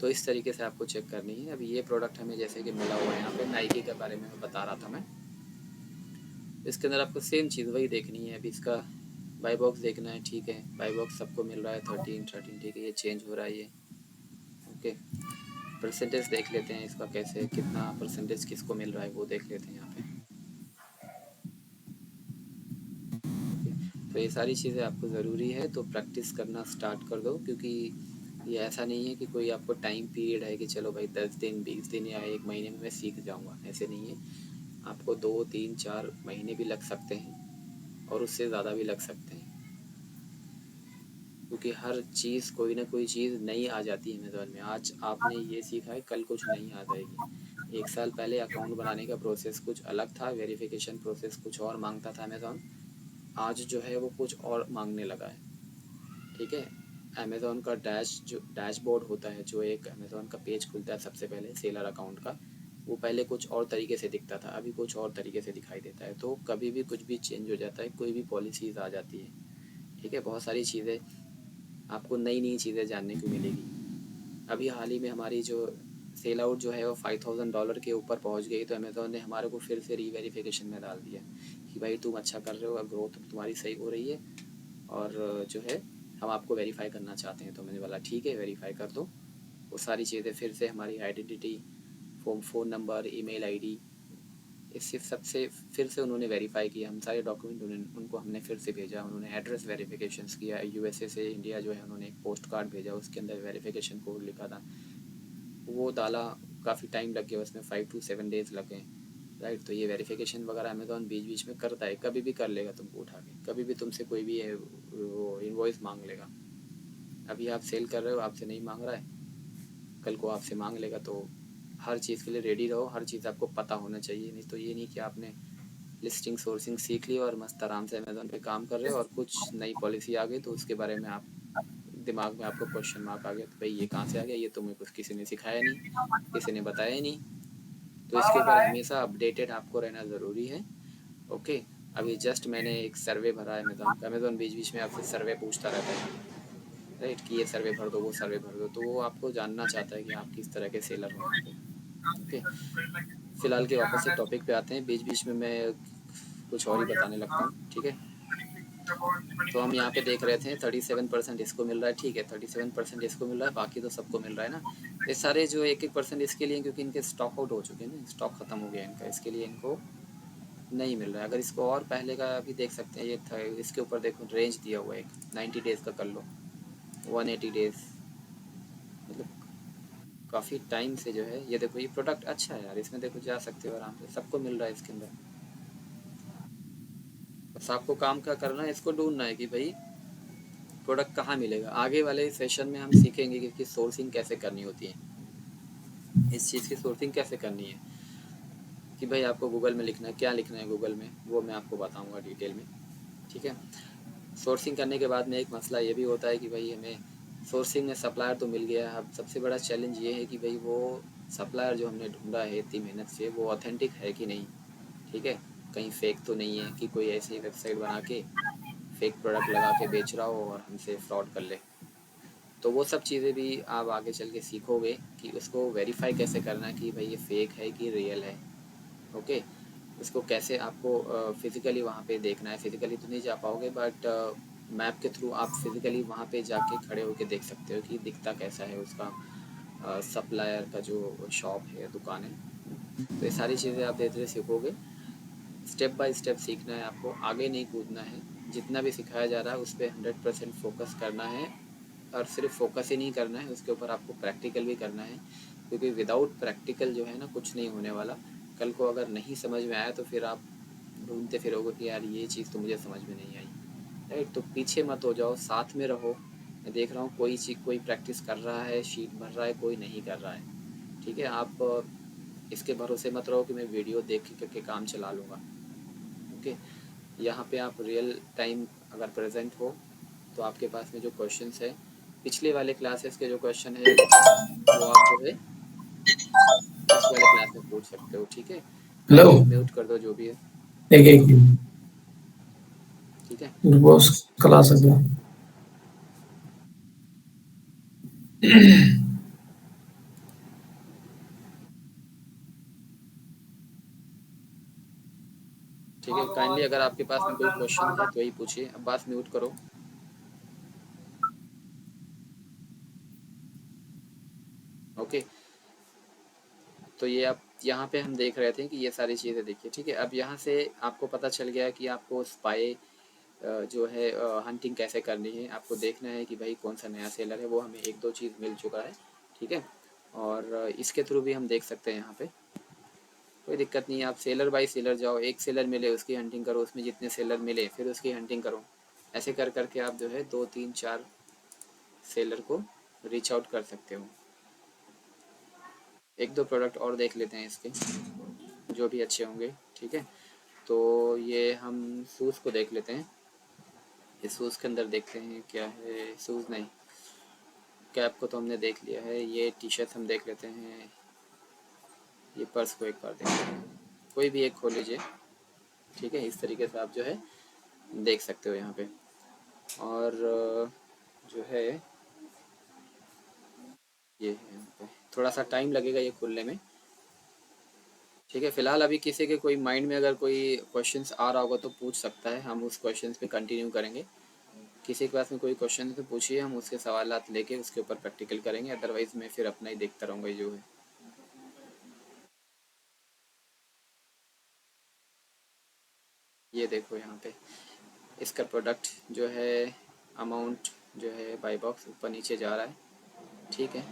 तो इस तरीके से आपको चेक करनी है। अभी ये प्रोडक्ट हमें जैसे कि मिला हुआ है यहाँ पे, नाइकी के बारे में बता रहा था मैं। इसके अंदर आपको सेम चीज़ वही देखनी है। अभी इसका बाई बॉक्स देखना है, ठीक है। बाई बॉक्स सबको मिल रहा है 13, ठीक है। ये चेंज हो रहा है ये, ओके। परसेंटेज देख लेते हैं इसका, कैसे कितना परसेंटेज किसको मिल रहा है वो देख लेते हैं यहाँ पे। तो ये सारी चीज़ें आपको ज़रूरी है, तो प्रैक्टिस करना स्टार्ट कर दो, क्योंकि ये ऐसा नहीं है कि कोई आपको टाइम पीरियड है कि चलो भाई 10 दिन 20 दिन या 1 महीने में मैं सीख जाऊँगा, ऐसे नहीं है। आपको 2 3 4 महीने भी लग सकते हैं और उससे ज़्यादा भी लग सकते हैं, क्योंकि हर चीज़ कोई ना कोई चीज़ नई आ जाती है अमेज़ॉन में। आज आपने ये सीखा है, कल कुछ नई आ जाएगी। 1 साल पहले अकाउंट बनाने का प्रोसेस कुछ अलग था, वेरिफिकेशन प्रोसेस कुछ और मांगता था अमेज़ॉन, आज जो है वो कुछ और मांगने लगा है, ठीक है। अमेज़ॉन का डैशबोर्ड होता है, जो एक अमेज़ॉन का पेज खुलता है सबसे पहले सेलर अकाउंट का, वो पहले कुछ और तरीके से दिखता था, अभी कुछ और तरीके से दिखाई देता है। तो कभी भी कुछ भी चेंज हो जाता है, कोई भी पॉलिसीज़ आ जाती है, ठीक है। बहुत सारी चीज़ें आपको नई नई चीज़ें जानने को मिलेगी। अभी हाल ही में हमारी जो सेल आउट जो है वो $5000 के ऊपर पहुंच गई, तो अमेज़ॉन ने हमारे को फिर से रीवेरिफिकेशन में डाल दिया कि भाई तुम अच्छा कर रहे हो, ग्रोथ तुम्हारी सही हो रही है, और जो है हम आपको वेरीफाई करना चाहते हैं। तो मैंने बोला ठीक है, वेरीफाई कर दो। वो सारी चीज़ें फिर से, हमारी identity, phone number, email ID, इससे सबसे फिर से उन्होंने वेरीफाई किया। हम सारे डॉक्यूमेंट उनको हमने फिर से भेजा। उन्होंने एड्रेस वेरिफिकेशंस किया, यूएसए से इंडिया जो है उन्होंने एक पोस्ट कार्ड भेजा, उसके अंदर वेरिफिकेशन कोड लिखा था, वो डाला। काफ़ी टाइम लग गया उसमें, 5 to 7 डेज़ लग गए, राइट। तो ये वेरिफिकेशन वगैरह अमेज़ॉन बीच बीच में करता है, कभी भी कर लेगा तुमको उठा के, कभी भी तुमसे कोई भी वो इन्वॉइस मांग लेगा। अभी आप सेल कर रहे हो, आपसे नहीं मांग रहा है, कल को आपसे मांग लेगा। तो हर चीज़ के लिए रेडी रहो, हर चीज़ आपको पता होना चाहिए। नहीं तो ये नहीं कि आपने लिस्टिंग सोर्सिंग सीख ली और मस्त आराम से अमेज़न पे काम कर रहे हो, और कुछ नई पॉलिसी आ गई तो उसके बारे में आप दिमाग में आपको क्वेश्चन मार्क आ गया, तो भाई ये कहाँ से आ गया, ये तो मेरे को किसी ने सिखाया नहीं, किसी ने बताया ही नहीं। तो इसके ऊपर हमेशा अपडेटेड आपको रहना ज़रूरी है। ओके, अभी जस्ट मैंने एक सर्वे भरा है अमेज़न का। अमेज़न बीच बीच में आपसे सर्वे पूछता रहता है, राइट, कि ये सर्वे भर दो, वो सर्वे भर दो, तो वो आपको जानना चाहता है कि आप किस तरह के सेलर हो वहाँ पे। ओके, फिलहाल के वापस से टॉपिक पे आते हैं, बीच बीच में मैं कुछ और ही बताने लगता हूँ, ठीक है। तो हम यहाँ पे देख रहे थे 37% इसको मिल रहा है, ठीक है, 37% इसको मिल रहा है, बाकी तो सबको मिल रहा है ना। ये सारे जो 1-1% इसके लिए, क्योंकि इनके स्टॉक आउट हो चुके हैं ना, स्टॉक खत्म हो गया इनका, इसके लिए इनको नहीं मिल रहा है। अगर इसको और पहले का भी देख सकते हैं, ये था, इसके ऊपर देखो रेंज दिया हुआ है एक 90 डेज़ का कर लो, 180 डेज़, मतलब काफ़ी टाइम से जो है। ये देखो, ये प्रोडक्ट अच्छा है यार, इसमें देखो जा सकते हो आराम से, सबको मिल रहा है इसके अंदर। बस आपको काम क्या करना है, इसको ढूंढना है कि भाई प्रोडक्ट कहाँ मिलेगा। आगे वाले सेशन में हम सीखेंगे कि सोर्सिंग कैसे करनी होती है, इस चीज़ की सोर्सिंग कैसे करनी है, कि भाई आपको गूगल में लिखना है, क्या लिखना है गूगल में, वो मैं आपको बताऊंगा डिटेल में, ठीक है। सोर्सिंग करने के बाद में एक मसला ये भी होता है कि भाई हमें सोर्सिंग में सप्लायर तो मिल गया, अब सबसे बड़ा चैलेंज ये है कि भाई वो सप्लायर जो हमने ढूंढा है इतनी मेहनत से, वो ऑथेंटिक है कि नहीं, ठीक है, कहीं फेक तो नहीं है कि कोई ऐसी वेबसाइट बना के फेक प्रोडक्ट लगा के बेच रहा हो और हमसे फ्रॉड कर ले। तो वो सब चीज़ें भी आप आगे चल के सीखोगे कि उसको वेरीफाई कैसे करना है कि भाई ये फेक है कि रियल है। ओके, इसको कैसे आपको फिज़िकली वहाँ पे देखना है। फिज़िकली तो नहीं जा पाओगे, बट मैप के थ्रू आप फिज़िकली वहाँ पे जाके खड़े होके देख सकते हो कि दिखता कैसा है उसका सप्लायर का जो शॉप है, दुकान है। तो ये सारी चीज़ें आप धीरे धीरे सीखोगे, स्टेप बाय स्टेप सीखना है आपको, आगे नहीं कूदना है। जितना भी सिखाया जा रहा है उस पर 100% फोकस करना है, और सिर्फ फोकस ही नहीं करना है, उसके ऊपर आपको प्रैक्टिकल भी करना है, क्योंकि विदाउट प्रैक्टिकल जो है ना कुछ नहीं होने वाला। कल को अगर नहीं समझ में आया तो फिर आप ढूंढते फिरोगे कि यार ये चीज़ तो मुझे समझ में नहीं आई, राइट। तो पीछे मत हो जाओ, साथ में रहो। मैं देख रहा हूँ कोई चीज़, कोई प्रैक्टिस कर रहा है, शीट भर रहा है, कोई नहीं कर रहा है, ठीक है। आप इसके भरोसे मत रहो कि मैं वीडियो देख के करके काम चला लूँगा। ओके, यहाँ पे आप रियल टाइम अगर प्रेजेंट हो तो आपके पास में जो क्वेश्चंस है, पिछले वाले क्लासेस के जो क्वेश्चन है वो आप जो है इस वाले क्लास में पूछ सकते हो, ठीक है। हेलो, काइंडली म्यूट कर दो जो भी है, एक एक ठीक है। बॉस क्लास है। ठीक है, काइंडली अगर आपके पास में कोई क्वेश्चन है तो ही पूछिए। अब बात म्यूट करो। ओके, तो ये आप यहाँ पे हम देख रहे थे कि ये सारी चीज़ें देखिए, ठीक है। अब यहाँ से आपको पता चल गया कि आपको स्पाई जो है हंटिंग कैसे करनी है। आपको देखना है कि भाई कौन सा नया सेलर है, वो हमें एक दो चीज़ मिल चुका है, ठीक है। और इसके थ्रू भी हम देख सकते हैं, यहाँ पे कोई दिक्कत नहीं है। आप सेलर बाय सेलर जाओ, एक सेलर मिले उसकी हंटिंग करो, उसमें जितने सेलर मिले फिर उसकी हंटिंग करो। ऐसे कर करके आप जो है 2 3 4 सेलर को रीच आउट कर सकते हो। एक दो प्रोडक्ट और देख लेते हैं इसके, जो भी अच्छे होंगे, ठीक है। तो ये हम शूज़ को देख लेते हैं। इस शूज़ के अंदर देखते हैं क्या है। शूज़ नहीं, कैप को तो हमने देख लिया है। ये टी शर्ट हम देख लेते हैं। ये पर्स को एक बार देख लेते हैं, कोई भी एक खोल लीजिए, ठीक है। इस तरीके से आप जो है देख सकते हो यहाँ पे। और जो है ये है, यहाँ पे थोड़ा सा टाइम लगेगा ये खुलने में, ठीक है। फिलहाल अभी किसी के कोई माइंड में अगर कोई क्वेश्चंस आ रहा होगा तो पूछ सकता है, हम उस क्वेश्चंस पे कंटिन्यू करेंगे। किसी के पास में कोई क्वेश्चन है तो पूछिए, हम उसके सवालात लेके उसके ऊपर प्रैक्टिकल करेंगे। अदरवाइज़ मैं फिर अपना ही देखता रहूँगा जो है। ये देखो यहाँ पे इसका प्रोडक्ट जो है, अमाउंट जो है बाई बॉक्स ऊपर नीचे जा रहा है, ठीक है।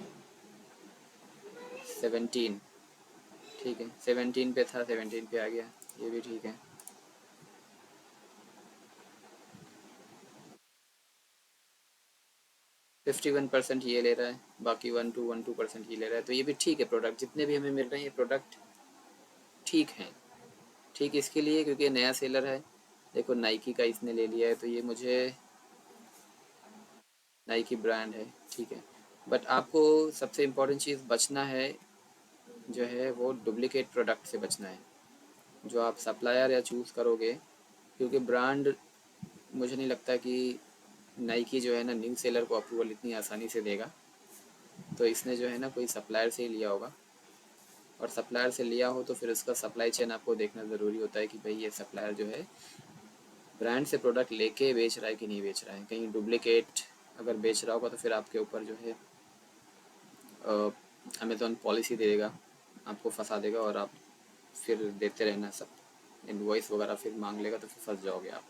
17, ठीक है, 17 पे था, 17 पे आ गया, ये भी ठीक है। 51% ये ले रहा है, बाकी 1-2% ये ले रहा है, तो ये भी ठीक है। प्रोडक्ट जितने भी हमें मिल रहे हैं ये प्रोडक्ट ठीक हैं, ठीक इसके लिए, क्योंकि नया सेलर है, देखो नाइकी का इसने ले लिया है, तो ये मुझे नाइकी ब्रांड है, ठीक है। बट आपको सबसे इम्पोर्टेंट चीज़ बचना है जो है वो डुप्लीकेट प्रोडक्ट से बचना है। जो आप सप्लायर या चूज़ करोगे, क्योंकि ब्रांड मुझे नहीं लगता कि नाइकी जो है ना न्यू सेलर को अप्रूवल इतनी आसानी से देगा। तो इसने जो है ना कोई सप्लायर से ही लिया होगा, और सप्लायर से लिया हो तो फिर उसका सप्लाई चेन आपको देखना ज़रूरी होता है कि भाई ये सप्लायर जो है ब्रांड से प्रोडक्ट लेके बेच रहा है कि नहीं बेच रहा है। कहीं डुप्लीकेट अगर बेच रहा होगा तो फिर आपके ऊपर जो है अमेज़ॉन पॉलिसी दे देगा, आपको फंसा देगा, और आप फिर देते रहना सब इनवॉइस वगैरह फिर मांग लेगा, तो फिर फंस जाओगे आप।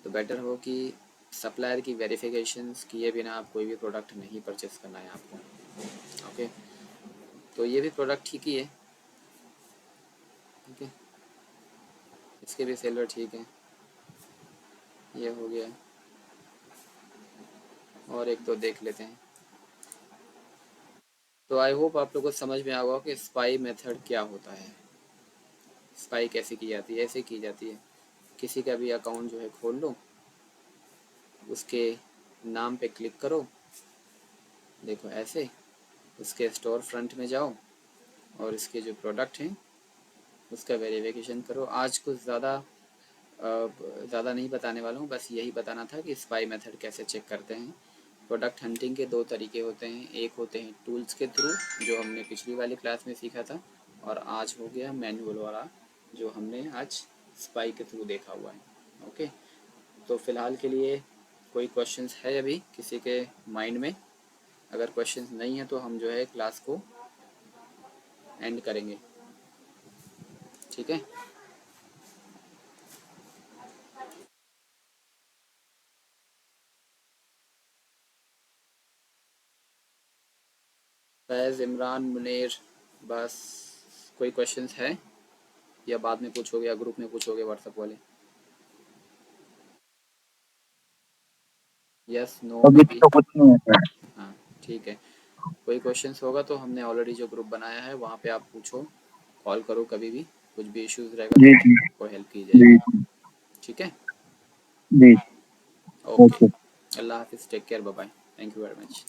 तो बेटर हो कि सप्लायर की वेरिफिकेशंस किए बिना आप कोई भी प्रोडक्ट नहीं परचेस करना है आपको। ओके, तो ये भी प्रोडक्ट ठीक ही है, ठीक है, इसके भी सेलर ठीक है। ये हो गया, और एक दो देख लेते हैं। तो आई होप आप लोगों को समझ में आ गया कि स्पाई मेथड क्या होता है, स्पाई कैसे की जाती है। ऐसे की जाती है, किसी का भी अकाउंट जो है खोल लो, उसके नाम पे क्लिक करो, देखो ऐसे, उसके स्टोर फ्रंट में जाओ, और इसके जो प्रोडक्ट हैं उसका वेरिफिकेशन करो। आज कुछ ज़्यादा नहीं बताने वाला हूँ, बस यही बताना था कि स्पाई मेथड कैसे चेक करते हैं। प्रोडक्ट हंटिंग के दो तरीके होते हैं, एक होते हैं टूल्स के थ्रू जो हमने पिछली वाली क्लास में सीखा था, और आज हो गया मैनुअल वाला जो हमने आज स्पाई के थ्रू देखा हुआ है। ओके, तो फ़िलहाल के लिए कोई क्वेश्चंस है अभी किसी के माइंड में? अगर क्वेश्चंस नहीं है तो हम जो है क्लास को एंड करेंगे, ठीक है। फैज़, इमरान, मुनीर, बस कोई क्वेश्चंस है या बाद में पूछोगे या ग्रुप में पूछोगे व्हाट्सएप वाले? यस, नो, अभी मे बी। तो कुछ नहीं है सर। हाँ, ठीक है। कोई क्वेश्चंस होगा तो हमने ऑलरेडी जो ग्रुप बनाया है वहाँ पे आप पूछो, कॉल करो कभी भी, कुछ भी इश्यूज़ रहेगा जी तो जी आपको हेल्प की जी जाएगी, ठीक है। जी। Okay, okay. अल्लाह हाफिज़, take care, bye bye, thank you very much.